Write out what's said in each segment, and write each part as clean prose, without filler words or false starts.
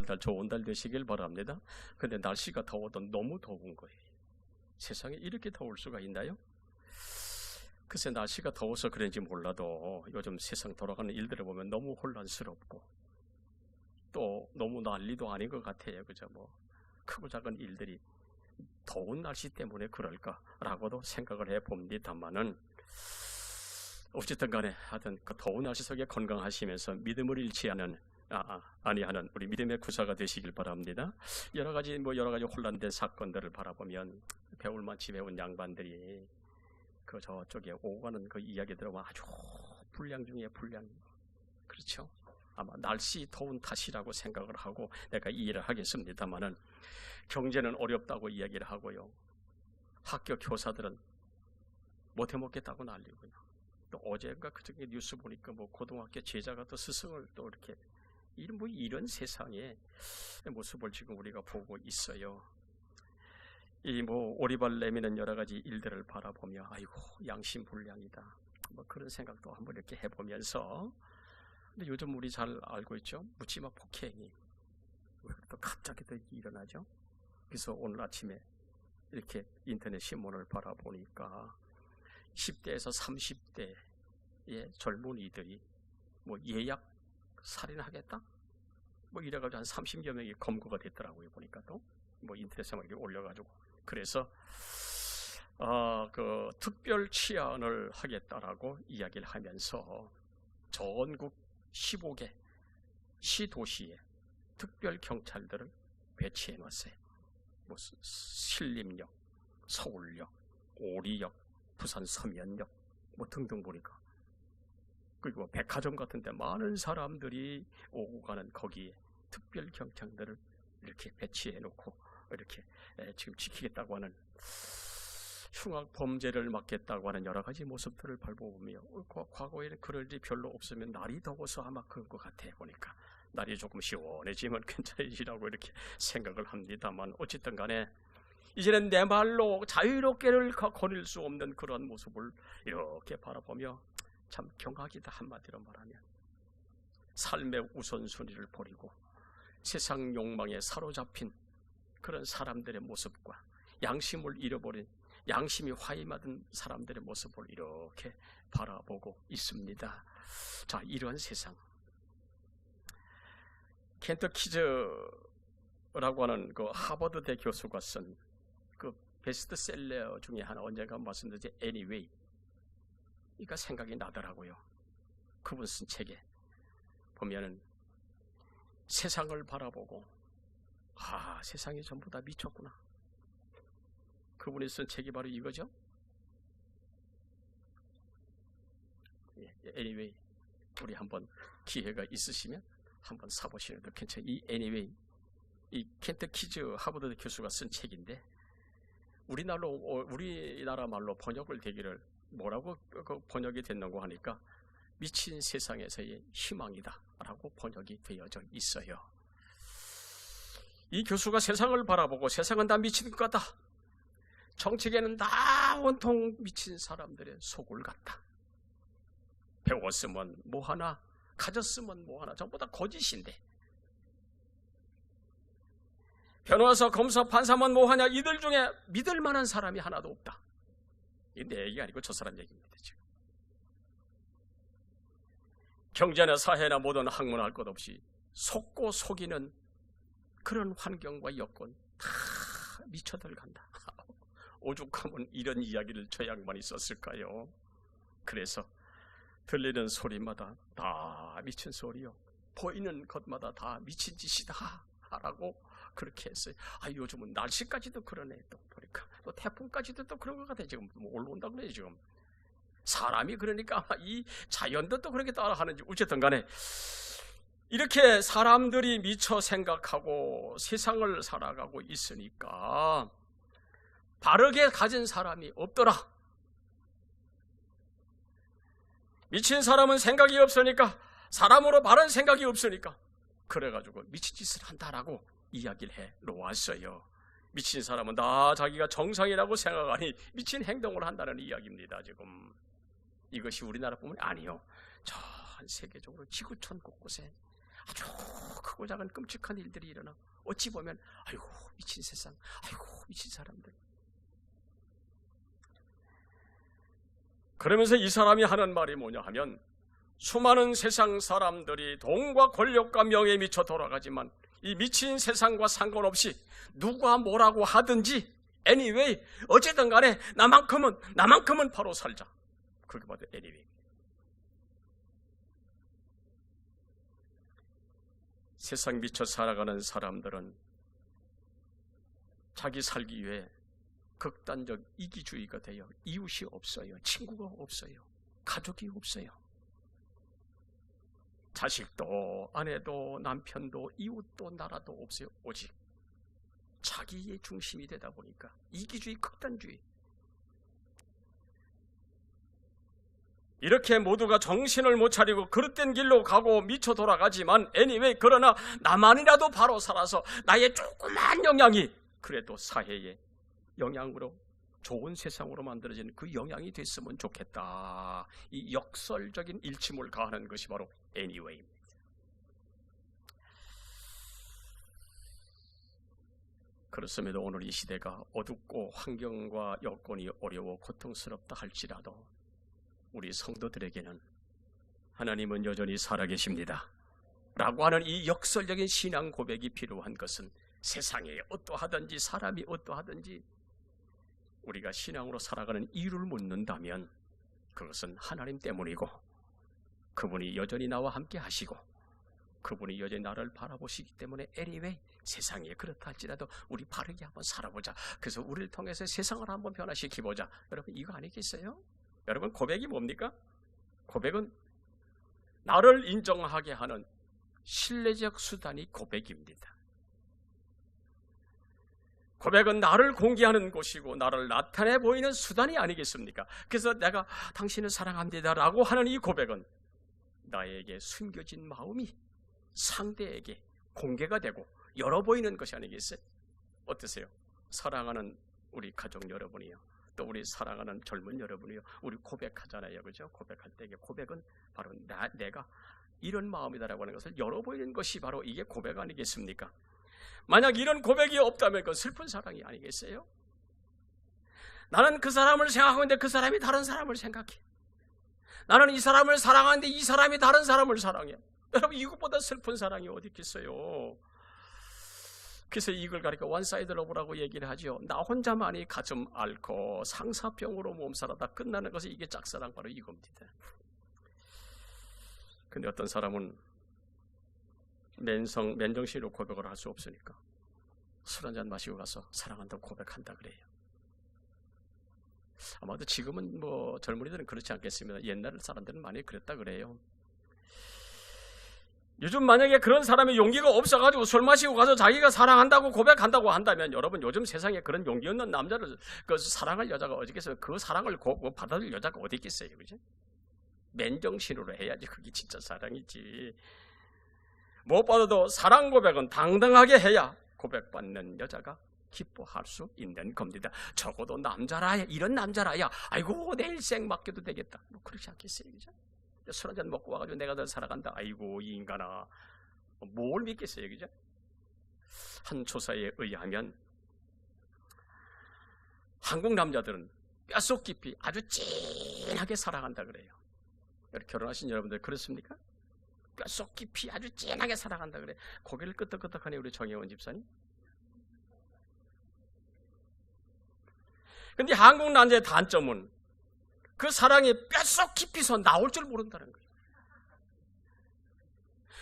달 좋은 달 되시길 바랍니다. 근데 날씨가 더워도 너무 더운 거예요. 세상에 이렇게 더울 수가 있나요? 글쎄 날씨가 더워서 그런지 몰라도 요즘 세상 돌아가는 일들을 보면 너무 혼란스럽고 또 너무 난리도 아닌 것 같아요. 그죠? 뭐 크고 작은 일들이 더운 날씨 때문에 그럴까라고도 생각을 해봅니다만은 어쨌든 간에 하여튼 그 더운 날씨 속에 건강하시면서 믿음을 잃지 아니하는 우리 믿음의 구사가 되시길 바랍니다. 여러 가지 혼란된 사건들을 바라보면 배울만 집에 온 양반들이 그 저쪽에 오고 가는 그 이야기 들어보면 아주 불량 중에 불량. 그렇죠? 아마 날씨 더운 탓이라고 생각을 하고 내가 이해를 하겠습니다만은 경제는 어렵다고 이야기를 하고요. 학교 교사들은 못해 먹겠다고 난리고요. 또 어제인가 그저께 뉴스 보니까 뭐 고등학교 제자가 또 스승을 또 이렇게 이런 세상의 모습을 지금 우리가 보고 있어요. 이 오리발 내미는 여러 가지 일들을 바라보며 아이고 양심불량이다. 그런 생각도 한번 이렇게 해보면서 근데 요즘 우리 잘 알고 있죠. 묻지마 폭행이 또 갑자기 또 일어나죠. 그래서 오늘 아침에 이렇게 인터넷 신문을 바라보니까 10대에서 30대의 젊은이들이 예약 살인하겠다? 이래가지고 한 30여 명이 검거가 됐더라고요. 보니까 또 인터넷에 이렇게 올려가지고 그래서 그 특별 치안을 하겠다라고 이야기를 하면서 전국 15개 시도시에 특별 경찰들을 배치해 놨어요. 신림역, 서울역, 오리역, 부산 서면역 등등 보니까 그리고 백화점 같은 데 많은 사람들이 오고 가는 거기에 특별 경찰들을 이렇게 배치해 놓고 이렇게 지금 지키겠다고 하는 흉악 범죄를 막겠다고 하는 여러 가지 모습들을 밟아보며 과거에는 그럴 일이 별로 없으면 날이 더워서 아마 그런 것 같아 보니까 날이 조금 시원해지면 괜찮으시라고 이렇게 생각을 합니다만 어쨌든 간에 이제는 내 말로 자유롭게를 거닐 수 없는 그런 모습을 이렇게 바라보며 참 경악이다. 한마디로 말하면 삶의 우선순위를 버리고 세상 욕망에 사로잡힌 그런 사람들의 모습과 양심을 잃어버린 양심이 화임하던 사람들의 모습을 이렇게 바라보고 있습니다. 자, 이런 세상 켄터키즈라고 하는 그 하버드대 교수가 쓴 그 베스트셀러 중에 하나 언젠가 말씀드렸지 Anyway 이가 생각이 나더라고요. 그분 쓴 책에 보면은 세상을 바라보고 세상이 전부 다 미쳤구나. 그분이 쓴 책이 바로 이거죠. Anyway 우리 한번 기회가 있으시면 한번 사보시는 것도 괜찮아요. 이 Anyway 이 켄터키즈 하버드 교수가 쓴 책인데 우리나라 말로 번역을 되기를 뭐라고 번역이 됐는고 하니까 미친 세상에서의 희망이다 라고 번역이 되어져 있어요. 이 교수가 세상을 바라보고 세상은 다 미친 것 같다. 정책에는 다 온통 미친 사람들의 소굴 같다. 배웠으면 뭐하나 가졌으면 뭐하나 전부 다 거짓인데 변호사, 검사, 판사만 뭐하냐 이들 중에 믿을 만한 사람이 하나도 없다. 이게 내 얘기가 아니고 저 사람 얘기입니다. 지금 경제나 사회나 모든 학문할 것 없이 속고 속이는 그런 환경과 여건 다 미쳐들 간다. 오죽하면 이런 이야기를 저 양반이 썼을까요? 그래서 들리는 소리마다 다 미친 소리요. 보이는 것마다 다 미친 짓이다 라고 그렇게 했어요. 요즘은 날씨까지도 그러네. 또 보니까 또 태풍까지도 또 그런 것 같아요. 지금 올라온다 그래요. 지금 사람이 그러니까 아마 이 자연도 또 그렇게 따라하는지 어쨌든 간에 이렇게 사람들이 미쳐 생각하고 세상을 살아가고 있으니까 바르게 가진 사람이 없더라. 미친 사람은 생각이 없으니까 사람으로 바른 생각이 없으니까 그래가지고 미친 짓을 한다라고 이야기를 해 놓았어요. 미친 사람은 다 자기가 정상이라고 생각하니 미친 행동을 한다는 이야기입니다. 지금 이것이 우리나라뿐만 아니요. 전 세계적으로 지구촌 곳곳에 아주 크고 작은 끔찍한 일들이 일어나. 어찌 보면 아이고 미친 세상, 아이고 미친 사람들. 그러면서 이 사람이 하는 말이 뭐냐 하면, 수많은 세상 사람들이 돈과 권력과 명예에 미쳐 돌아가지만 이 미친 세상과 상관없이 누가 뭐라고 하든지 anyway 어쨌든 간에 나만큼은 바로 살자. 그게 바로 anyway. 세상 미쳐 살아가는 사람들은 자기 살기 위해 극단적 이기주의가 되어 이웃이 없어요. 친구가 없어요. 가족이 없어요. 자식도 아내도 남편도 이웃도 나라도 없어요. 오직 자기의 중심이 되다 보니까 이기주의, 극단주의. 이렇게 모두가 정신을 못 차리고 그릇된 길로 가고 미쳐 돌아가지만 anyway, 그러나 나만이라도 바로 살아서 나의 조그만 영향이 그래도 사회의 영향으로 좋은 세상으로 만들어지는 그 영향이 됐으면 좋겠다. 이 역설적인 일침을 가하는 것이 바로 anyway입니다. 그렇습니다. 오늘 이 시대가 어둡고 환경과 여건이 어려워 고통스럽다 할지라도 우리 성도들에게는 하나님은 여전히 살아계십니다 라고 하는 이 역설적인 신앙 고백이 필요한 것은, 세상에 어떠하든지 사람이 어떠하든지 우리가 신앙으로 살아가는 이유를 묻는다면 그것은 하나님 때문이고, 그분이 여전히 나와 함께 하시고 그분이 여전히 나를 바라보시기 때문에 anyway, 세상에 그렇다 할지라도 우리 바르게 한번 살아보자. 그래서 우리를 통해서 세상을 한번 변화시켜보자. 여러분, 이거 아니겠어요? 여러분, 고백이 뭡니까? 고백은 나를 인정하게 하는 신뢰적 수단이 고백입니다. 고백은 나를 공개하는 곳이고 나를 나타내 보이는 수단이 아니겠습니까? 그래서 내가 당신을 사랑합니다 라고 하는 이 고백은 나에게 숨겨진 마음이 상대에게 공개가 되고 열어 보이는 것이 아니겠어요? 어떠세요? 사랑하는 우리 가족 여러분이요, 또 우리 사랑하는 젊은 여러분이요, 우리 고백하잖아요, 그죠? 고백할 때 고백은 바로 내가 이런 마음이다라고 하는 것을 열어 보이는 것이 바로 이게 고백 아니겠습니까? 만약 이런 고백이 없다면 그건 슬픈 사랑이 아니겠어요? 나는 그 사람을 생각하는데 그 사람이 다른 사람을 생각해. 나는 이 사람을 사랑하는데 이 사람이 다른 사람을 사랑해. 여러분, 이것보다 슬픈 사랑이 어디 있겠어요? 그래서 이걸 가리켜 원사이드 러브라고 얘기를 하죠. 나 혼자만이 가슴 앓고 상사병으로 몸살하다 끝나는 것이 이게 짝사랑, 바로 이겁니다. 근데 어떤 사람은 맨정신으로 고백을 할 수 없으니까 술 한잔 마시고 가서 사랑한다고 고백한다 그래요. 아마도 지금은 뭐 젊은이들은 그렇지 않겠습니다. 옛날 사람들은 많이 그랬다 그래요. 요즘 만약에 그런 사람이 용기가 없어가지고 술 마시고 가서 자기가 사랑한다고 고백한다고 한다면, 여러분, 요즘 세상에 그런 용기 없는 남자를 사랑할 여자가 어디 있겠어요? 그 사랑을 받아들일 여자가 어디 있겠어요, 그죠? 맨정신으로 해야지 그게 진짜 사랑이지. 무엇보다도 사랑 고백은 당당하게 해야 고백받는 여자가 기뻐할 수 있는 겁니다. 적어도 남자라야, 이런 남자라야 아이고 내 일생 맡겨도 되겠다, 뭐 그렇지 않겠어요, 그죠? 술 한잔 먹고 와가지고 내가 널 사랑한다, 아이고 이 인간아, 뭘 믿겠어요, 그죠? 한 조사에 의하면 한국 남자들은 뼛속 깊이 아주 진하게 사랑한다 그래요. 결혼하신 여러분들 그렇습니까? 뼛속 깊이 아주 진하게 사랑한다 그래. 고개를 끄덕끄덕하네 우리 정혜원 집사님. 근데 한국 남자의 단점은 그 사랑이 뼛속 깊이서 나올 줄 모른다는 거예요.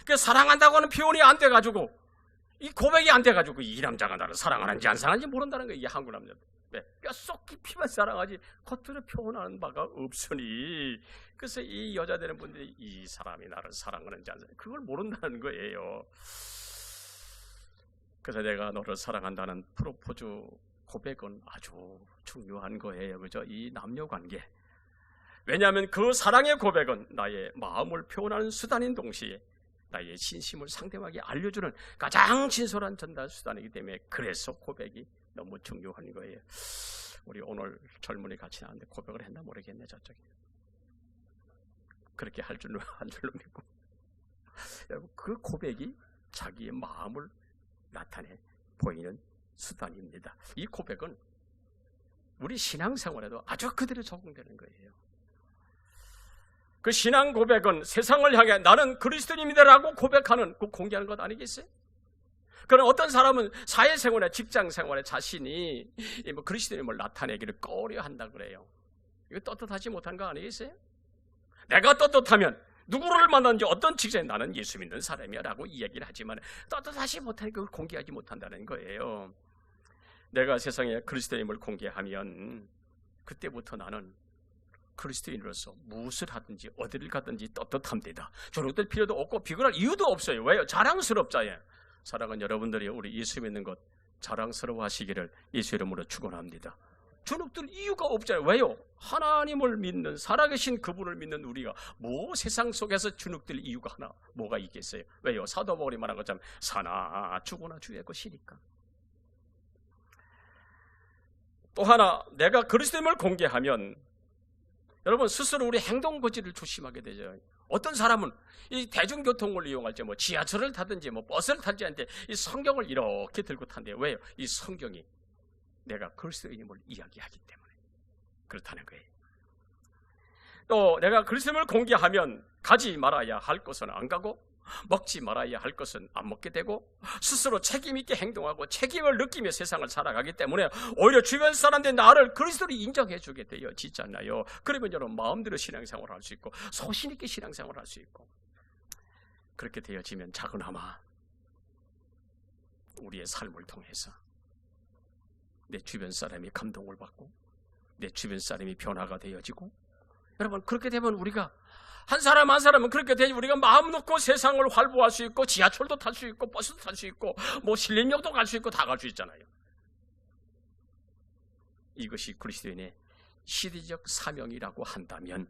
그 사랑한다고 하는 표현이 안 돼가지고, 이 고백이 안 돼가지고 이 남자가 나를 사랑하는지 안 사랑하는지 모른다는 거예요. 이 한국 남자들. 네, 뼛속 깊이만 사랑하지 겉으로 표현하는 바가 없으니, 그래서 이 여자 되는 분들이 이 사람이 나를 사랑하는지 안 사랑하는지 그걸 모른다는 거예요. 그래서 내가 너를 사랑한다는 프로포즈 고백은 아주 중요한 거예요, 그죠? 이 남녀 관계. 왜냐하면 그 사랑의 고백은 나의 마음을 표현하는 수단인 동시에 나의 진심을 상대방에게 알려주는 가장 진솔한 전달 수단이기 때문에, 그래서 고백이 너무 중요한 거예요. 우리 오늘 젊은이 같이 나왔는데 고백을 했나 모르겠네, 저쪽에. 그렇게 할 줄로 믿고. 여러분, 그 고백이 자기의 마음을 나타내 보이는 수단입니다. 이 고백은 우리 신앙생활에도 아주 그대로 적용되는 거예요. 그 신앙 고백은 세상을 향해 나는 그리스도인이다라고 고백하는, 그 공개하는 것 아니겠어요? 그럼 어떤 사람은 사회생활에, 직장생활에 자신이 그리스도인임을 나타내기를 꺼려한다 그래요. 이거 떳떳하지 못한 거 아니겠어요? 내가 떳떳하면 누구를 만났는지 어떤 직장에 나는 예수 믿는 사람이야 라고 이야기를 하지만 떳떳하지 못하니까 그걸 공개하지 못한다는 거예요. 내가 세상에 그리스도인임을 공개하면 그때부터 나는 그리스도인으로서 무엇을 하든지 어디를 가든지 떳떳합니다. 조롱될 필요도 없고 비굴할 이유도 없어요. 왜요? 자랑스럽잖아요. 사랑하는 여러분들이 우리 예수 믿는 것 자랑스러워 하시기를 예수 이름으로 축원합니다. 주눅들 이유가 없잖아요. 왜요? 하나님을 믿는, 살아계신 그분을 믿는 우리가 뭐 세상 속에서 주눅들 이유가 하나 뭐가 있겠어요? 왜요? 사도 바울이 말한 것처럼 사나 죽으나 주의 것이니까. 또 하나, 내가 그리스도임을 공개하면 여러분 스스로 우리 행동 거지를 조심하게 되죠. 어떤 사람은 이 대중교통을 이용할 때 지하철을 타든지 버스를 타든지 하는데 이 성경을 이렇게 들고 탄대요. 왜요? 이 성경이 내가 그리스도인임을 이야기하기 때문에 그렇다는 거예요. 또 내가 그리스도임을 공개하면 가지 말아야 할 것은 안 가고 먹지 말아야 할 것은 안 먹게 되고 스스로 책임 있게 행동하고 책임을 느끼며 세상을 살아가기 때문에 오히려 주변 사람들이 나를 그리스도로 인정해 주게 되어지잖아요. 그러면 여러분 마음대로 신앙생활을 할 수 있고 소신 있게 신앙생활을 할 수 있고, 그렇게 되어지면 작은아마 우리의 삶을 통해서 내 주변 사람이 감동을 받고 내 주변 사람이 변화가 되어지고, 여러분 그렇게 되면 우리가 한 사람 한 사람은 그렇게 되지 우리가 마음 놓고 세상을 활보할 수 있고 지하철도 탈 수 있고 버스도 탈 수 있고 신림역도 갈 수 있고 다 갈 수 있잖아요. 이것이 그리스도인의 시대적 사명이라고 한다면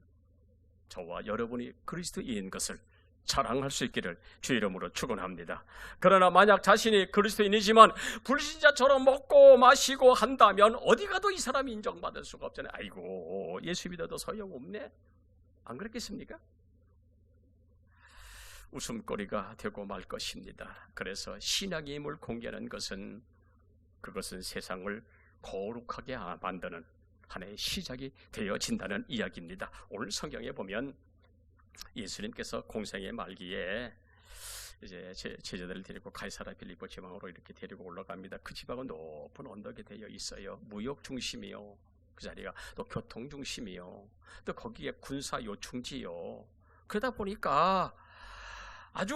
저와 여러분이 그리스도인인 것을 자랑할 수 있기를 주 이름으로 축원합니다. 그러나 만약 자신이 그리스도인이지만 불신자처럼 먹고 마시고 한다면 어디 가도 이 사람이 인정받을 수가 없잖아요. 아이고 예수 믿어도 소용없네, 안 그렇겠습니까? 웃음거리가 되고 말 것입니다. 그래서 신앙의 힘을 공개하는 것은 그것은 세상을 거룩하게 만드는 하나의 시작이 되어진다는 이야기입니다. 오늘 성경에 보면 예수님께서 공생의 말기에 이제 제자들을 데리고 가이사랴 빌립보 지방으로 이렇게 데리고 올라갑니다. 그 지방은 높은 언덕에 되어 있어요. 무역 중심이요, 그 자리가 또 교통 중심이요, 또 거기에 군사 요충지요. 그러다 보니까 아주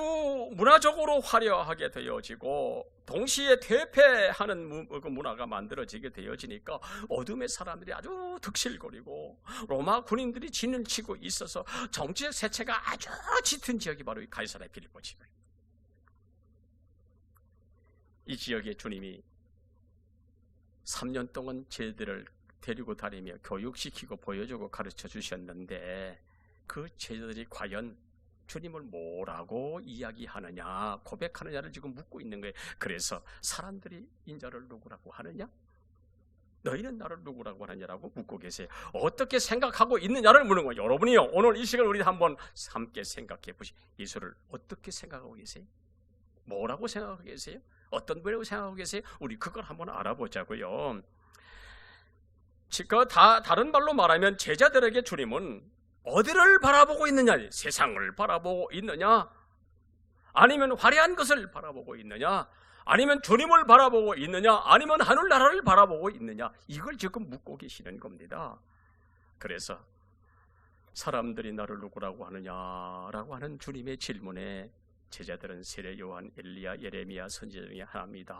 문화적으로 화려하게 되어지고 동시에 퇴폐하는 문화가 만들어지게 되어지니까 어둠의 사람들이 아주 득실거리고 로마 군인들이 진을 치고 있어서 정치적 세체가 아주 짙은 지역이 바로 이 가이사랴 빌립보 지역입니다. 이 지역에 주님이 3년 동안 제자들을 데리고 다니며 교육시키고 보여주고 가르쳐 주셨는데 그 제자들이 과연 주님을 뭐라고 이야기하느냐, 고백하느냐를 지금 묻고 있는 거예요. 그래서 사람들이 인자를 누구라고 하느냐? 너희는 나를 누구라고 하느냐라고 묻고 계세요. 어떻게 생각하고 있느냐를 묻는 거예요. 여러분이요, 오늘 이 시간 우리 한번 함께 생각해 보시죠. 예수를 어떻게 생각하고 계세요? 뭐라고 생각하고 계세요? 어떤 분이라고 생각하고 계세요? 우리 그걸 한번 알아보자고요. 다른 말로 말하면 제자들에게 주님은 어디를 바라보고 있느냐? 세상을 바라보고 있느냐? 아니면 화려한 것을 바라보고 있느냐? 아니면 주님을 바라보고 있느냐? 아니면 하늘나라를 바라보고 있느냐? 이걸 지금 묻고 계시는 겁니다. 그래서 사람들이 나를 누구라고 하느냐라고 하는 주님의 질문에 제자들은 세례 요한, 엘리야, 예레미야 선지자 중에 하나입니다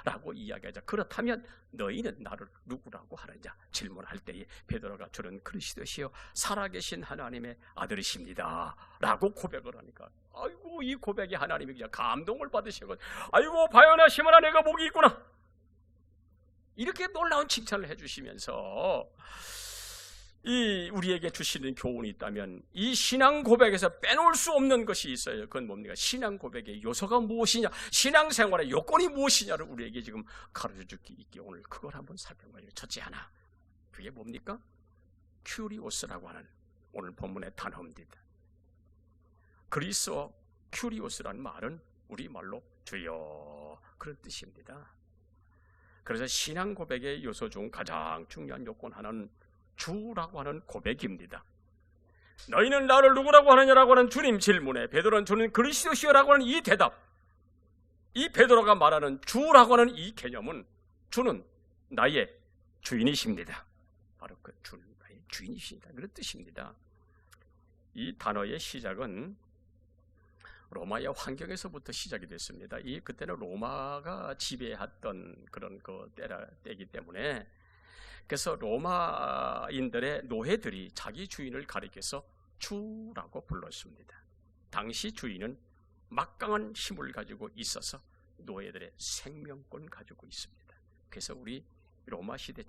라고 이야기하자. 그렇다면 너희는 나를 누구라고 하느냐 질문할 때에 베드로가 주는 그리스도시요 살아계신 하나님의 아들이십니다 라고 고백을 하니까, 아이고 이 고백이 하나님이 그냥 감동을 받으시고, 아이고 바요나 시몬아 내가 복이 있구나, 이렇게 놀라운 칭찬을 해주시면서 이 우리에게 주시는 교훈이 있다면 이 신앙 고백에서 빼놓을 수 없는 것이 있어요. 그건 뭡니까? 신앙 고백의 요소가 무엇이냐, 신앙생활의 요건이 무엇이냐를 우리에게 지금 가르쳐주기 있게 오늘 그걸 한번 살펴봐요. 첫째 하나, 그게 뭡니까? 큐리오스라고 하는 오늘 본문의 단어입니다. 그리스어 큐리오스라는 말은 우리말로 주여 그런 뜻입니다. 그래서 신앙 고백의 요소 중 가장 중요한 요건 하나는 주라고 하는 고백입니다. 너희는 나를 누구라고 하느냐라고 하는 주님 질문에 베드로는 주는 그리스도시여라고 하는 이 대답, 이 베드로가 말하는 주라고 하는 이 개념은 주는 나의 주인이십니다. 바로 그 주는 나의 주인이십니다. 그런 뜻입니다. 이 단어의 시작은 로마의 환경에서부터 시작이 됐습니다. 그때는 로마가 지배했던 그런 때이기 때문에, 그래서 로마인들의 노예들이 자기 주인을 가리켜서 주라고 불렀습니다. 당시 주인은 막강한 힘을 가지고 있어서 노예들의 생명권 가지고 있습니다. 그래서 우리 로마 시대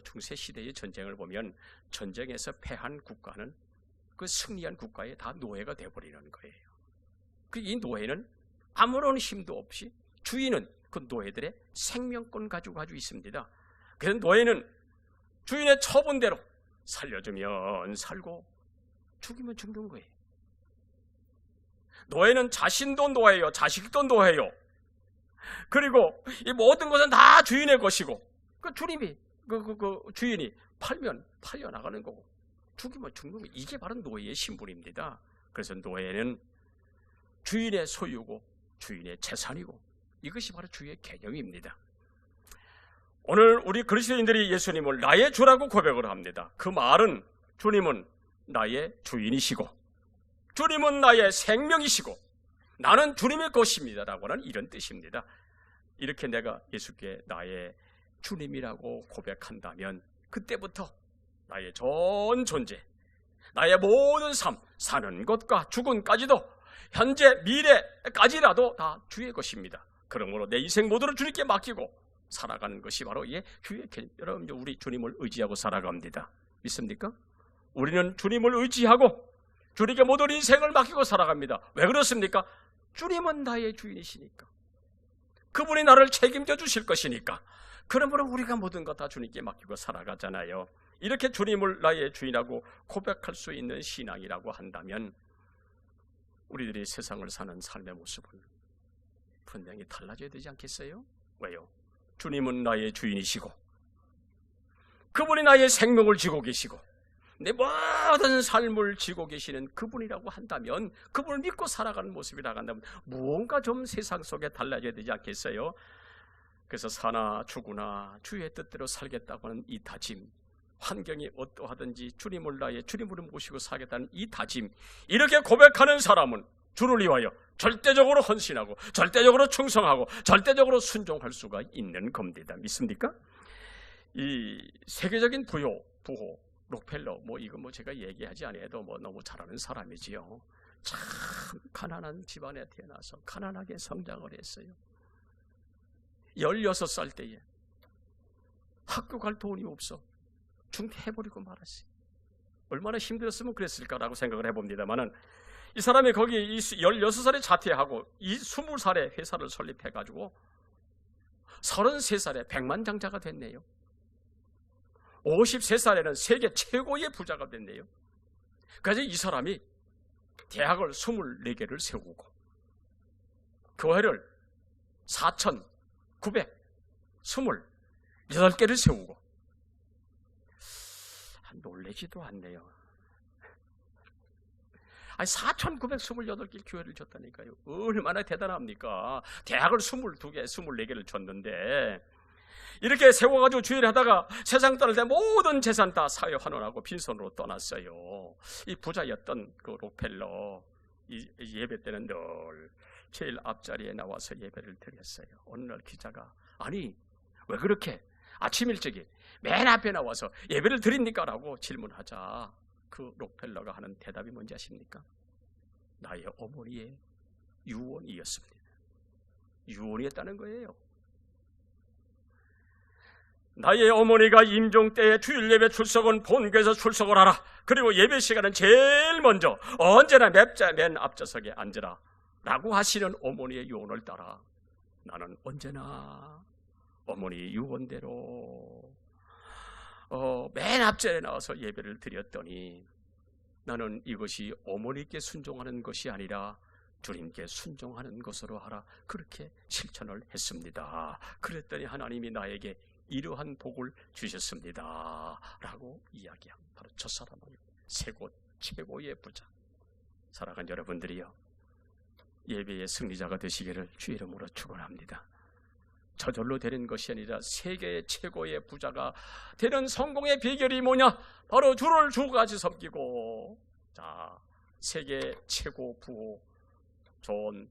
중세 시대의 전쟁을 보면 전쟁에서 패한 국가는 그 승리한 국가에 다 노예가 되어버리는 거예요. 이 노예는 아무런 힘도 없이 주인은 그 노예들의 생명권 가지고 있습니다. 그래서 노예는 주인의 처분대로 살려주면 살고 죽이면 죽는 거예요. 노예는 자신도 노예요, 자식도 노예요. 그리고 이 모든 것은 다 주인의 것이고, 그 주인이 팔면 팔려나가는 거고, 죽이면 죽는 거예요. 이게 바로 노예의 신분입니다. 그래서 노예는 주인의 소유고 주인의 재산이고, 이것이 바로 주의 개념입니다. 오늘 우리 그리스도인들이 예수님을 나의 주라고 고백을 합니다. 그 말은 주님은 나의 주인이시고 주님은 나의 생명이시고 나는 주님의 것입니다라고 하는 이런 뜻입니다. 이렇게 내가 예수께 나의 주님이라고 고백한다면 그때부터 나의 전 존재, 나의 모든 삶, 사는 것과 죽음까지도 현재 미래까지라도 다 주의 것입니다. 그러므로 내 인생 모두를 주님께 맡기고 살아가는 것이 바로 주의 개념. 여러분, 우리 주님을 의지하고 살아갑니다. 믿습니까? 우리는 주님을 의지하고 주님께 모든 인생을 맡기고 살아갑니다. 왜 그렇습니까? 주님은 나의 주인이시니까. 그분이 나를 책임져 주실 것이니까. 그러므로 우리가 모든 것 다 주님께 맡기고 살아가잖아요. 이렇게 주님을 나의 주인하고 고백할 수 있는 신앙이라고 한다면 우리들이 세상을 사는 삶의 모습은 분명히 달라져야 되지 않겠어요? 왜요? 주님은 나의 주인이시고 그분이 나의 생명을 쥐고 계시고 내 모든 삶을 쥐고 계시는 그분이라고 한다면, 그분을 믿고 살아가는 모습이라고 한다면 무언가 좀 세상 속에 달라져야 되지 않겠어요? 그래서 사나 죽으나 주의 뜻대로 살겠다고 하는 이 다짐, 환경이 어떠하든지 주님을 모시고 살겠다는 이 다짐, 이렇게 고백하는 사람은 주를 위하여 절대적으로 헌신하고 절대적으로 충성하고 절대적으로 순종할 수가 있는 겁니다. 믿습니까? 이 세계적인 부호 록펠러 이거 제가 얘기하지 않아도 너무 잘하는 사람이지요. 참 가난한 집안에 태어나서 가난하게 성장을 했어요. 16살 때에 학교 갈 돈이 없어 중퇴해버리고 말았어요. 얼마나 힘들었으면 그랬을까라고 생각을 해봅니다만은, 이 사람이 거기 16살에 자퇴하고 20살에 회사를 설립해가지고 33살에 백만장자가 됐네요. 53살에는 세계 최고의 부자가 됐네요. 그래서 이 사람이 대학을 24개를 세우고 교회를 4,928개를 세우고, 놀라지도 않네요. 4,928개 교회를 줬다니까요. 얼마나 대단합니까? 대학을 22개, 24개를 줬는데, 이렇게 세워가지고 주일을 하다가 세상 떠날 때 모든 재산 다 사회 환원하고 빈손으로 떠났어요. 이 부자였던 그 록펠러, 이 예배 때는 늘 제일 앞자리에 나와서 예배를 드렸어요. 어느 날 기자가, 아니 왜 그렇게 아침 일찍이 맨 앞에 나와서 예배를 드립니까? 라고 질문하자 그 록펠러가 하는 대답이 뭔지 아십니까? 나의 어머니의 유언이었습니다. 유언이었다는 거예요. 나의 어머니가 임종 때에 주일 예배 출석은 본교에서 출석을 하라. 그리고 예배 시간은 제일 먼저 언제나 맨 앞좌석에 앉으라 라고 하시는 어머니의 유언을 따라 나는 언제나 어머니 유언대로 맨 앞자리에 나와서 예배를 드렸더니 나는 이것이 어머니께 순종하는 것이 아니라 주님께 순종하는 것으로 하라. 그렇게 실천을 했습니다. 그랬더니 하나님이 나에게 이러한 복을 주셨습니다 라고 이야기한 바로 저 사람은 최고의 부자. 사랑하는 여러분들이요, 예배의 승리자가 되시기를 주의 이름으로 축원합니다. 저절로 되는 것이 아니라 세계의 최고의 부자가 되는 성공의 비결이 뭐냐? 바로 주를 주같이 섬기고, 자, 세계 최고 부호 존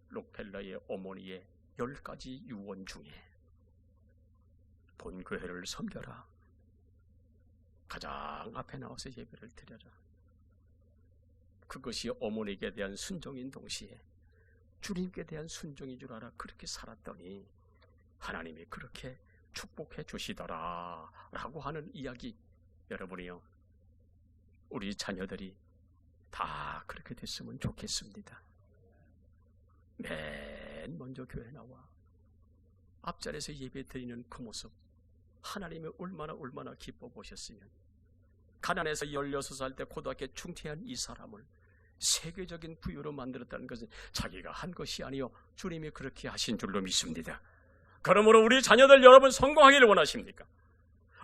록펠러의 어머니의 10가지 유언 중에 본교회를 섬겨라, 가장 앞에 나와서 예배를 드려라, 그것이 어머니에 대한 순종인 동시에 주님께 대한 순종인 줄 알아 그렇게 살았더니 하나님이 그렇게 축복해 주시더라 라고 하는 이야기. 여러분이요, 우리 자녀들이 다 그렇게 됐으면 좋겠습니다. 맨 먼저 교회 나와 앞자리에서 예배 드리는 그 모습, 하나님이 얼마나 기뻐 보셨으면, 가난해서 16살 때 고등학교 중퇴한 이 사람을 세계적인 부유로 만들었다는 것은 자기가 한 것이 아니요 주님이 그렇게 하신 줄로 믿습니다. 그러므로 우리 자녀들 여러분 성공하기를 원하십니까?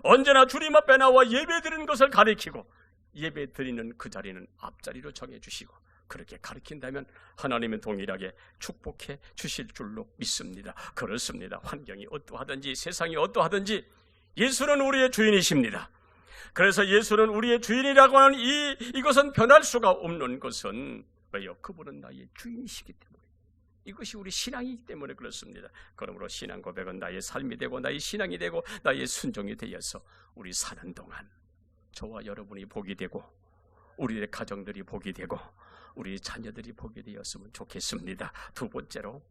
언제나 주님 앞에 나와 예배 드리는 것을 가리키고 예배 드리는 그 자리는 앞자리로 정해주시고 그렇게 가르친다면 하나님은 동일하게 축복해 주실 줄로 믿습니다. 그렇습니다. 환경이 어떠하든지 세상이 어떠하든지 예수는 우리의 주인이십니다. 그래서 예수는 우리의 주인이라고 하는 이것은 변할 수가 없는 것은 왜요? 그분은 나의 주인이시기 때문에, 이것이 우리 신앙이기 때문에 그렇습니다. 그러므로 신앙 고백은 나의 삶이 되고 나의 신앙이 되고 나의 순종이 되어서 우리 사는 동안 저와 여러분이 복이 되고 우리의 가정들이 복이 되고 우리 자녀들이 복이 되었으면 좋겠습니다. 두 번째로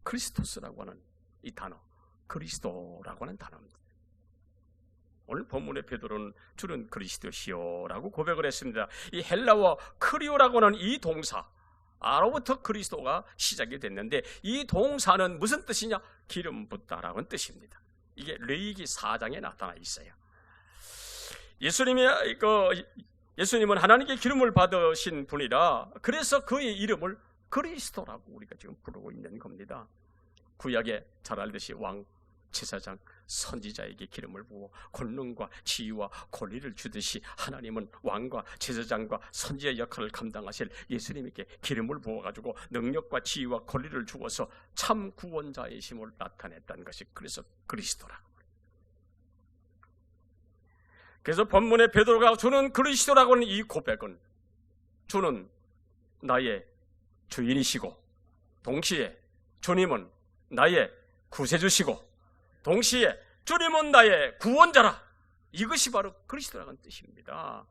크리스토스라고 하는 이 단어, 그리스도라고 하는 단어입니다. 오늘 본문의 베드로는 주는 그리스도시요라고 고백을 했습니다. 이 헬라어 크리오라고 하는 이 동사 아로부터 그리스도가 시작이 됐는데 이 동사는 무슨 뜻이냐? 기름 붓다라는 뜻입니다. 이게 레위기 4장에 나타나 있어요. 예수님은 하나님께 기름을 받으신 분이라 그래서 그의 이름을 그리스도라고 우리가 지금 부르고 있는 겁니다. 구약에 잘 알듯이 왕, 제사장, 선지자에게 기름을 부어 권능과 지위와 권리를 주듯이 하나님은 왕과 제사장과 선지자의 역할을 감당하실 예수님에게 기름을 부어가지고 능력과 지위와 권리를 주어서 참 구원자이심을 나타냈다는 것이 그래서 그리스도라고. 그래서 본문의 베드로가 주는 그리스도라고 하는 이 고백은 주는 나의 주인이시고 동시에 주님은 나의 구세주시고 동시에 주님은 나의 구원자라. 이것이 바로 그리스도라는 뜻입니다.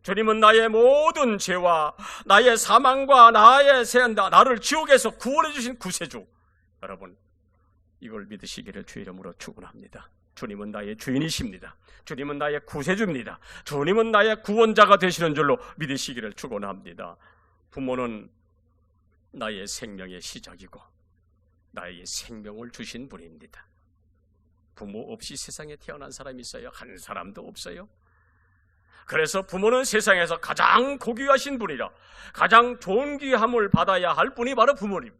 주님은 나의 모든 죄와 나의 사망과 나를 지옥에서 구원해 주신 구세주. 여러분, 이걸 믿으시기를 주의 이름으로 축원합니다. 주님은 나의 주인이십니다. 주님은 나의 구세주입니다. 주님은 나의 구원자가 되시는 줄로 믿으시기를 축원합니다. 부모는 나의 생명의 시작이고 나에게 생명을 주신 분입니다. 부모 없이 세상에 태어난 사람이 있어요? 한 사람도 없어요. 그래서 부모는 세상에서 가장 고귀하신 분이라 가장 존귀함을 받아야 할 분이 바로 부모님.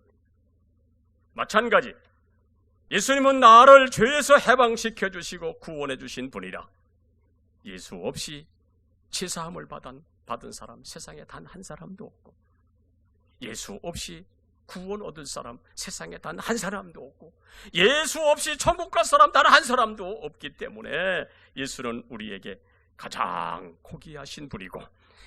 마찬가지 예수님은 나를 죄에서 해방시켜 주시고 구원해 주신 분이라 예수 없이 제사함을 받은 사람 세상에 단 한 사람도 없고 예수 없이 구원 얻을 사람 세상에 단 한 사람도 없고 예수 없이 천국 갈 사람 단 한 사람도 없기 때문에 예수는 우리에게 가장 고귀하신 분이고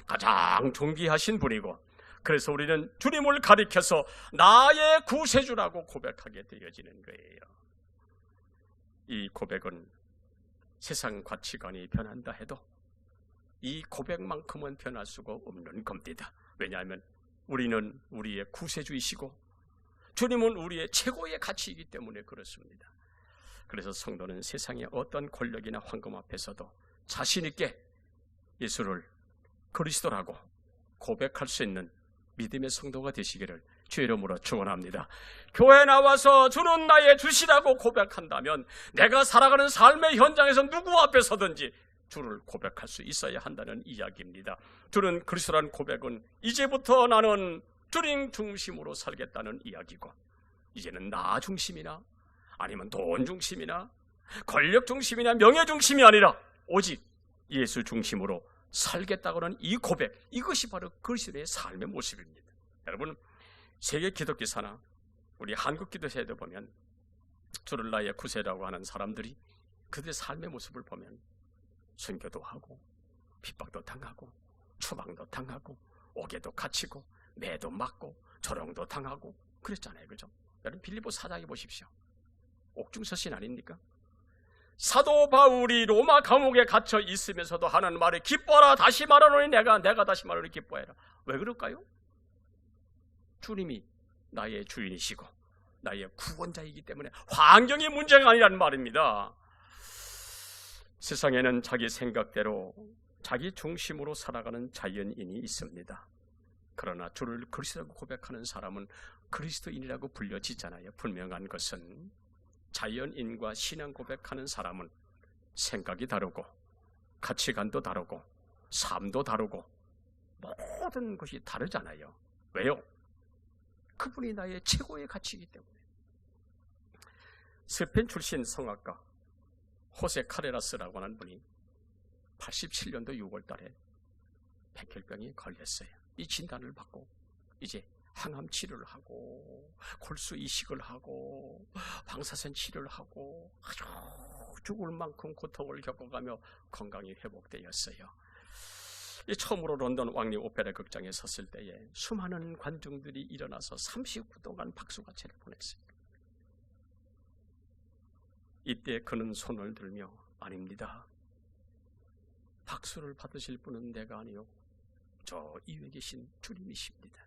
가장 존귀하신 분이고 그래서 우리는 주님을 가리켜서 나의 구세주라고 고백하게 되어지는 거예요. 이 고백은 세상 가치관이 변한다 해도 이 고백만큼은 변할 수가 없는 겁니다. 왜냐하면 우리는 우리의 구세주이시고 주님은 우리의 최고의 가치이기 때문에 그렇습니다. 그래서 성도는 세상의 어떤 권력이나 황금 앞에서도 자신 있게 예수를 그리스도라고 고백할 수 있는 믿음의 성도가 되시기를 주의 이름으로 축원합니다. 교회에 나와서 주는 나의 주시라고 고백한다면 내가 살아가는 삶의 현장에서 누구 앞에 서든지 주를 고백할 수 있어야 한다는 이야기입니다. 주는 그리스도라는 고백은 이제부터 나는 주님 중심으로 살겠다는 이야기고, 이제는 나 중심이나 아니면 돈 중심이나 권력 중심이나 명예 중심이 아니라 오직 예수 중심으로 살겠다고는 이 고백, 이것이 바로 그리스도의 삶의 모습입니다. 여러분, 세계 기독교사나 우리 한국 기독교사에도 보면 주를 나의 구세라고 하는 사람들이 그들의 삶의 모습을 보면 순교도 하고 핍박도 당하고 추방도 당하고 옥에도 갇히고 매도 맞고 조롱도 당하고 그랬잖아요. 그죠? 여러분, 빌립보 4장에 보십시오. 옥중서신 아닙니까? 사도 바울이 로마 감옥에 갇혀 있으면서도 하는 말이 기뻐라 다시 말하노니 내가 다시 말하노니 기뻐해라. 왜 그럴까요? 주님이 나의 주인이시고 나의 구원자이기 때문에 환경이 문제가 아니라는 말입니다. 세상에는 자기 생각대로 자기 중심으로 살아가는 자연인이 있습니다. 그러나 주를 그리스도라고 고백하는 사람은 그리스도인이라고 불려지잖아요. 분명한 것은 자연인과 신앙 고백하는 사람은 생각이 다르고 가치관도 다르고 삶도 다르고 모든 것이 다르잖아요. 왜요? 그분이 나의 최고의 가치이기 때문에. 스페인 출신 성악가 호세 카레라스라고 하는 분이 87년도 6월 달에 백혈병이 걸렸어요. 이 진단을 받고 이제 항암 치료를 하고 골수 이식을 하고 방사선 치료를 하고 아주 죽을 만큼 고통을 겪어가며 건강이 회복되었어요. 처음으로 런던 왕리 오페라 극장에 섰을 때에 수많은 관중들이 일어나서 39도간 박수가채를 보냈어요. 이때 그는 손을 들며 아닙니다. 박수를 받으실 분은 내가 아니요 저 이외에 계신 주님이십니다.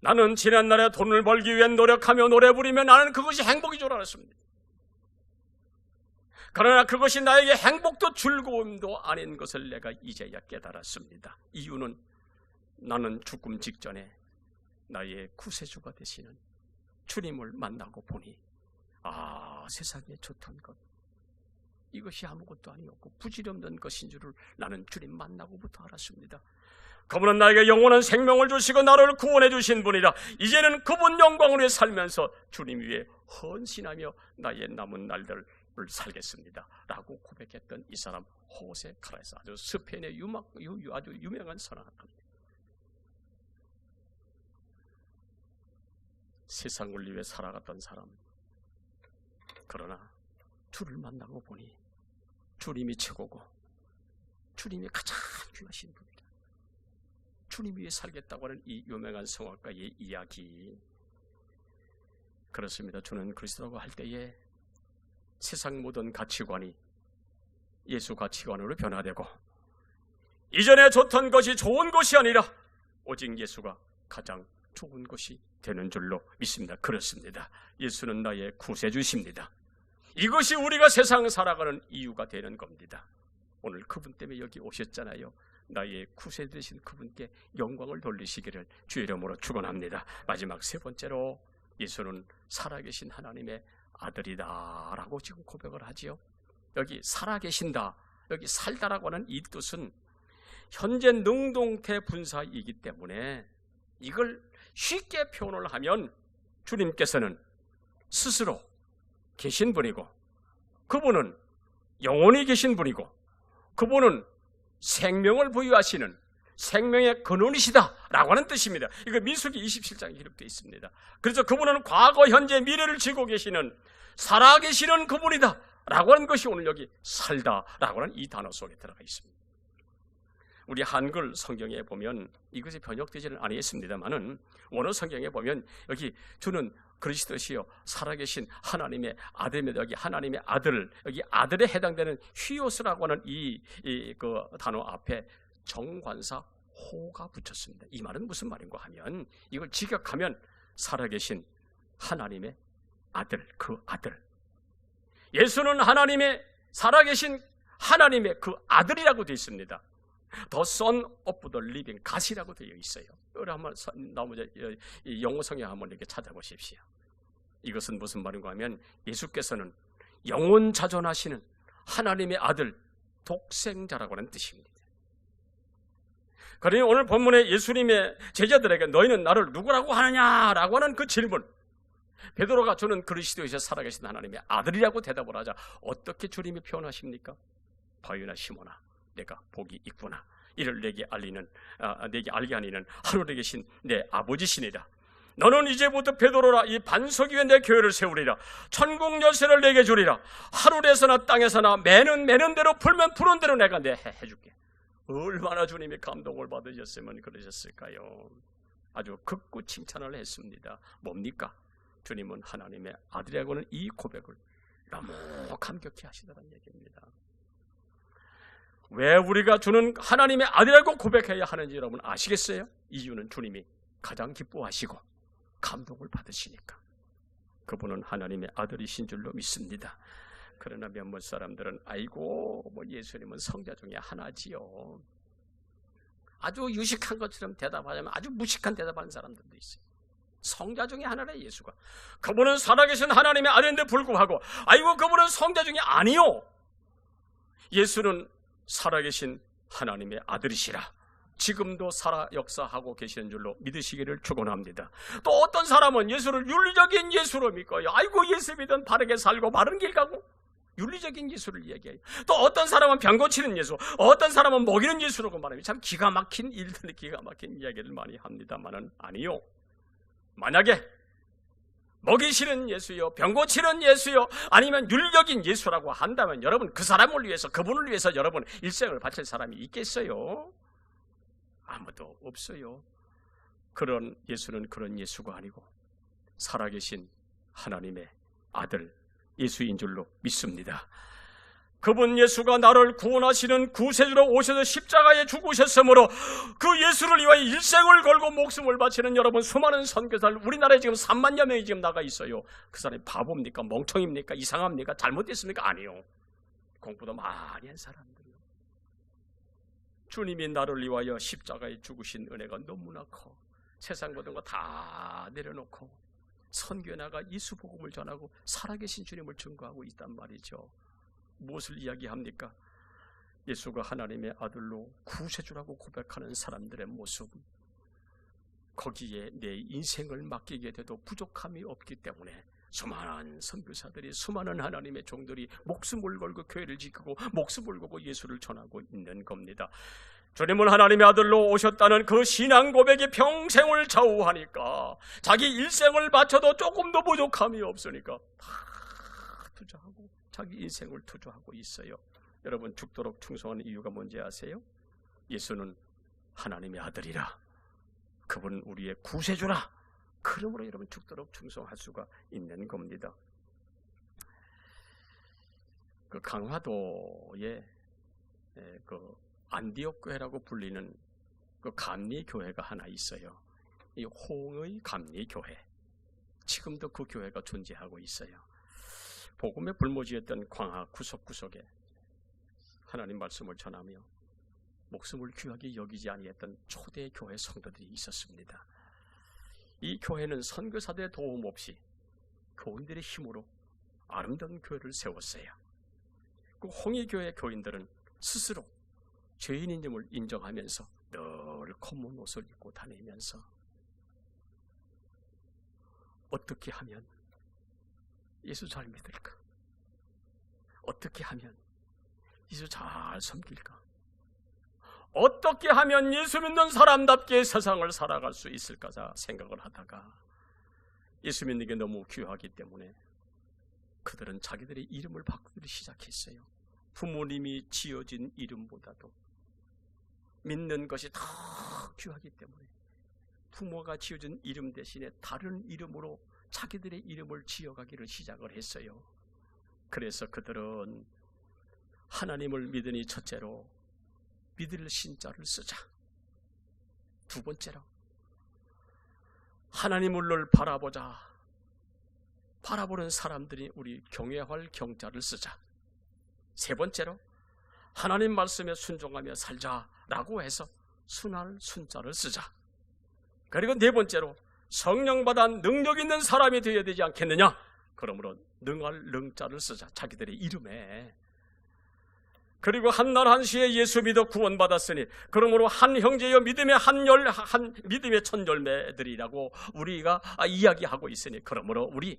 나는 지난날에 돈을 벌기 위해 노력하며 노래 부리며 나는 그것이 행복인 줄 알았습니다. 그러나 그것이 나에게 행복도 즐거움도 아닌 것을 내가 이제야 깨달았습니다. 이유는 나는 죽음 직전에 나의 구세주가 되시는 주님을 만나고 보니 세상에 좋던 것 이것이 아무것도 아니었고 부질없는 것인 줄을 나는 주님 만나고부터 알았습니다. 그분은 나에게 영원한 생명을 주시고 나를 구원해 주신 분이라. 이제는 그분 영광을 위해 살면서 주님 위에 헌신하며 나의 남은 날들을 살겠습니다 라고 고백했던 이 사람 호세 카레라스, 아주 스페인의 아주 유명한 선악가입니다. 세상을 위해 살아갔던 사람, 그러나 주를 만나고 보니 주님이 최고고 주님이 가장 귀하신 분이다. 주님 위해 살겠다고 하는 이 유명한 성악가의 이야기. 그렇습니다. 주는 그리스도라고 할 때에 세상 모든 가치관이 예수 가치관으로 변화되고 이전에 좋던 것이 좋은 것이 아니라 오직 예수가 가장 좋은 것이 되는 줄로 믿습니다. 그렇습니다. 예수는 나의 구세주십니다. 이것이 우리가 세상 살아가는 이유가 되는 겁니다. 오늘 그분 때문에 여기 오셨잖아요. 나의 구세주 되신 그분께 영광을 돌리시기를 주의 이름으로 축원합니다. 마지막 세 번째로 예수는 살아계신 하나님의 아들이다 라고 지금 고백을 하지요. 여기 살아계신다, 여기 살다라고 하는 이 뜻은 현재 능동태 분사이기 때문에 이걸 쉽게 표현을 하면 주님께서는 스스로 계신 분이고 그분은 영원히 계신 분이고 그분은 생명을 부여하시는 생명의 근원이시다라고 하는 뜻입니다. 이거 민수기 27장에 기록되어 있습니다. 그래서 그분은 과거, 현재, 미래를 지고 계시는 살아계시는 그분이다라고 하는 것이 오늘 여기 살다라고 하는 이 단어 속에 들어가 있습니다. 우리 한글 성경에 보면 이것이 번역되지는 아니했습니다만은 원어 성경에 보면 여기 주는 그리스도시요 살아계신 하나님의 아들입니다. 여기 하나님의 아들, 여기 아들에 해당되는 휘오스라고 하는 그 단어 앞에 정관사 호가 붙였습니다. 이 말은 무슨 말인가 하면 이걸 직역하면 살아계신 하나님의 아들, 그 아들. 예수는 하나님의 살아계신 하나님의 그 아들이라고 되어 있습니다. The Son of the Living God이라고 되어 있어요. 여기 한번 나머지 영어 성경 한번 이렇게 찾아보십시오. 이것은 무슨 말인가 하면 예수께서는 영원 자존하시는 하나님의 아들 독생자라고 하는 뜻입니다. 그러니 오늘 본문에 예수님의 제자들에게 너희는 나를 누구라고 하느냐라고 하는 그 질문, 베드로가 주는 그리스도이신 살아계신 하나님의 아들이라고 대답을 하자 어떻게 주님이 표현하십니까? 바위나 시몬아, 내가 복이 있구나. 이를 내게 알게 하니는 하늘에 계신 내 아버지시니라. 너는 이제부터 베드로라, 이 반석 위에 내 교회를 세우리라. 천국 열쇠를 내게 주리라. 하늘에서나 땅에서나 매는 대로 풀면 푸는 대로 내가 해줄게. 얼마나 주님이 감동을 받으셨으면 그러셨을까요? 아주 극구 칭찬을 했습니다. 뭡니까? 주님은 하나님의 아들이라고는 이 고백을 너무 감격히 하시더란 얘기입니다. 왜 우리가 주는 하나님의 아들이라고 고백해야 하는지 여러분 아시겠어요? 이유는 주님이 가장 기뻐하시고 감동을 받으시니까. 그분은 하나님의 아들이신 줄로 믿습니다. 그러나 몇몇 사람들은 아이고 뭐 예수님은 성자 중에 하나지요. 아주 유식한 것처럼 대답하자면 아주 무식한 대답하는 사람들도 있어요. 성자 중에 하나래 예수가. 그분은 살아계신 하나님의 아들인데 불구하고 아이고 그분은 성자 중에 아니요. 예수는 살아계신 하나님의 아들이시라. 지금도 살아 역사하고 계시는 줄로 믿으시기를 축원합니다. 또 어떤 사람은 예수를 윤리적인 예수로 믿고요. 아이고 예수 믿은 바르게 살고 바른 길 가고 윤리적인 예수를 이야기해요. 또 어떤 사람은 병 고치는 예수, 어떤 사람은 먹이는 예수라고 말해요. 참 기가 막힌 일들, 기가 막힌 이야기를 많이 합니다만은 아니요. 만약에 먹이시는 예수요, 병 고치는 예수요, 아니면 윤리적인 예수라고 한다면 여러분 그 사람을 위해서, 그분을 위해서 여러분 일생을 바칠 사람이 있겠어요? 아무도 없어요. 그런 예수는 그런 예수가 아니고 살아계신 하나님의 아들 예수인 줄로 믿습니다. 그분 예수가 나를 구원하시는 구세주로 오셔서 십자가에 죽으셨으므로 그 예수를 위하여 일생을 걸고 목숨을 바치는 여러분 수많은 선교사들, 우리나라에 지금 3만여 명이 지금 나가 있어요. 그 사람이 바보입니까? 멍청입니까? 이상합니까? 잘못됐습니까? 아니요. 공부도 많이 한 사람들이요. 주님이 나를 위하여 십자가에 죽으신 은혜가 너무나 커. 세상 모든 거 다 내려놓고 선교에 나가 예수 복음을 전하고 살아계신 주님을 증거하고 있단 말이죠. 무엇을 이야기합니까? 예수가 하나님의 아들로 구세주라고 고백하는 사람들의 모습, 거기에 내 인생을 맡기게 돼도 부족함이 없기 때문에 수많은 선교사들이, 수많은 하나님의 종들이 목숨을 걸고 교회를 지키고 목숨을 걸고 예수를 전하고 있는 겁니다. 주님은 하나님의 아들로 오셨다는 그 신앙 고백이 평생을 좌우하니까 자기 일생을 바쳐도 조금도 부족함이 없으니까 다 투자하고 자기 인생을 투자하고 있어요. 여러분 죽도록 충성하는 이유가 뭔지 아세요? 예수는 하나님의 아들이라, 그분 우리의 구세주라. 그러므로 여러분 죽도록 충성할 수가 있는 겁니다. 그 강화도에 그 안디옥 교회라고 불리는 그 감리 교회가 하나 있어요. 이 홍의 감리 교회. 지금도 그 교회가 존재하고 있어요. 복음의 불모지였던 광화 구석구석에 하나님 말씀을 전하며 목숨을 귀하게 여기지 아니했던 초대 교회 성도들이 있었습니다. 이 교회는 선교사들의 도움 없이 교인들의 힘으로 아름다운 교회를 세웠어요. 그 홍의교회 교인들은 스스로 죄인임을 인정하면서 늘 검은 옷을 입고 다니면서 어떻게 하면 예수 잘 믿을까? 어떻게 하면 예수 잘 섬길까? 어떻게 하면 예수 믿는 사람답게 세상을 살아갈 수 있을까 생각을 하다가 예수 믿는 게 너무 귀하기 때문에 그들은 자기들의 이름을 바꾸기 시작했어요. 부모님이 지어진 이름보다도 믿는 것이 더 귀하기 때문에 부모가 지어준 이름 대신에 다른 이름으로 자기들의 이름을 지어가기를 시작을 했어요. 그래서 그들은 하나님을 믿으니 첫째로 믿을 신자를 쓰자. 두 번째로 하나님을 바라보자. 바라보는 사람들이 우리 경외할 경자를 쓰자. 세 번째로 하나님 말씀에 순종하며 살자라고 해서 순할 순자를 쓰자. 그리고 네 번째로 성령 받아 능력 있는 사람이 되어야 되지 않겠느냐? 그러므로 능할 능자를 쓰자. 자기들의 이름에. 그리고 한날 한시에 예수 믿어 구원받았으니 그러므로 한 형제여 믿음의 첫 열매들이라고 우리가 이야기하고 있으니 그러므로 우리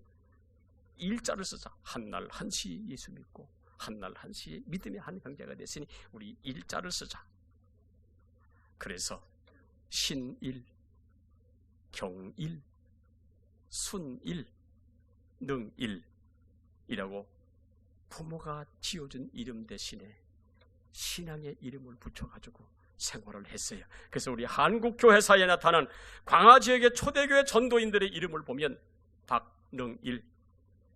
일자를 쓰자. 한날 한시에 예수 믿고 한날 한시에 믿음의 한 형제가 됐으니 우리 일자를 쓰자. 그래서 신일, 경일, 순일, 능일이라고 부모가 지어준 이름 대신에 신앙의 이름을 붙여가지고 생활을 했어요. 그래서 우리 한국교회사에 나타난 광화지역의 초대교회 전도인들의 이름을 보면 박능일,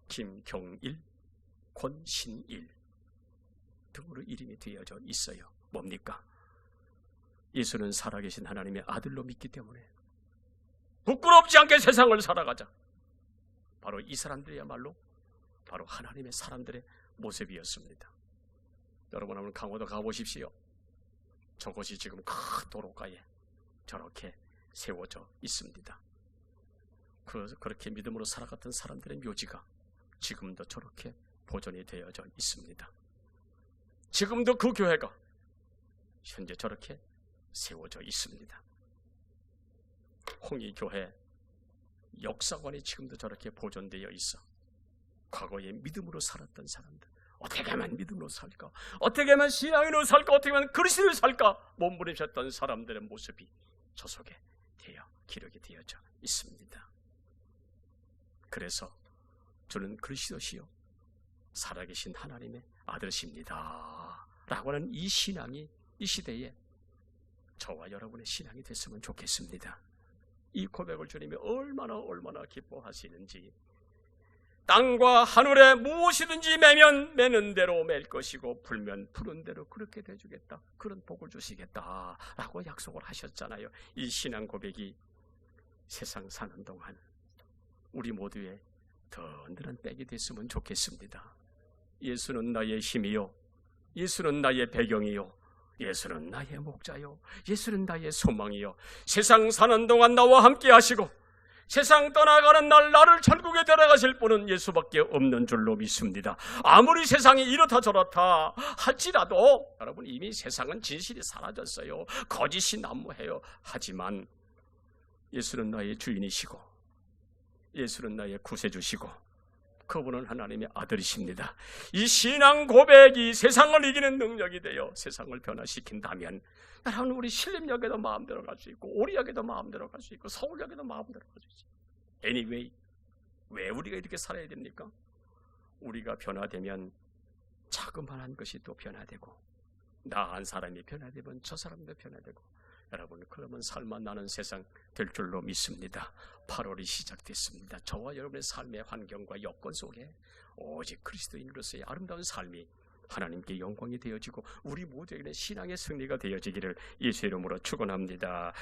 김경일, 권신일 등으로 이름이 되어져 있어요. 뭡니까? 예수는 살아계신 하나님의 아들로 믿기 때문에 부끄럽지 않게 세상을 살아가자. 바로 이 사람들이야말로 바로 하나님의 사람들의 모습이었습니다. 여러분 한번 강원도 가보십시오. 저곳이 지금 큰 도로가에 저렇게 세워져 있습니다. 그렇게 믿음으로 살아갔던 사람들의 묘지가 지금도 저렇게 보존이 되어져 있습니다. 지금도 그 교회가 현재 저렇게 세워져 있습니다. 홍익교회 역사관이 지금도 저렇게 보존되어 있어. 과거에 믿음으로 살았던 사람들, 어떻게 하면 믿음으로 살까? 어떻게 하면 신앙으로 살까? 어떻게 하면 그리스도로 살까? 몸부림쳤던 사람들의 모습이 저 속에 기록이 되어져 있습니다. 그래서 저는 그리스도시요 살아계신 하나님의 아들이십니다 라고 하는 이 신앙이 이 시대에 저와 여러분의 신앙이 됐으면 좋겠습니다. 이 고백을 주님이 얼마나 기뻐하시는지, 땅과 하늘에 무엇이든지 매면 매는 대로 맬 것이고 불면 부른 대로 그렇게 돼주겠다, 그런 복을 주시겠다 라고 약속을 하셨잖아요. 이 신앙 고백이 세상 사는 동안 우리 모두의 든든한 백이 됐으면 좋겠습니다. 예수는 나의 힘이요, 예수는 나의 배경이요, 예수는 나의 목자요, 예수는 나의 소망이요, 세상 사는 동안 나와 함께 하시고 세상 떠나가는 날 나를 천국에 데려가실 분은 예수밖에 없는 줄로 믿습니다. 아무리 세상이 이렇다 저렇다 할지라도 여러분, 이미 세상은 진실이 사라졌어요. 거짓이 난무해요. 하지만 예수는 나의 주인이시고 예수는 나의 구세주시고 그분은 하나님의 아들이십니다. 이 신앙 고백이 세상을 이기는 능력이 되어 세상을 변화시킨다면 여러분, 우리 신림역에도 마음대로 갈 수 있고 오리역에도 마음대로 갈 수 있고 서울역에도 마음대로 갈 수 있어요. Anyway, 왜 우리가 이렇게 살아야 됩니까? 우리가 변화되면 자그마한 것이 또 변화되고, 나 한 사람이 변화되면 저 사람도 변화되고, 여러분, 그러면 살만 나는 세상 될 줄로 믿습니다. 8월이 시작됐습니다. 저와 여러분의 삶의 환경과 여건 속에 오직 그리스도인으로서의 아름다운 삶이 하나님께 영광이 되어지고 우리 모두에게는 신앙의 승리가 되어지기를 예수의 이름으로 축원합니다.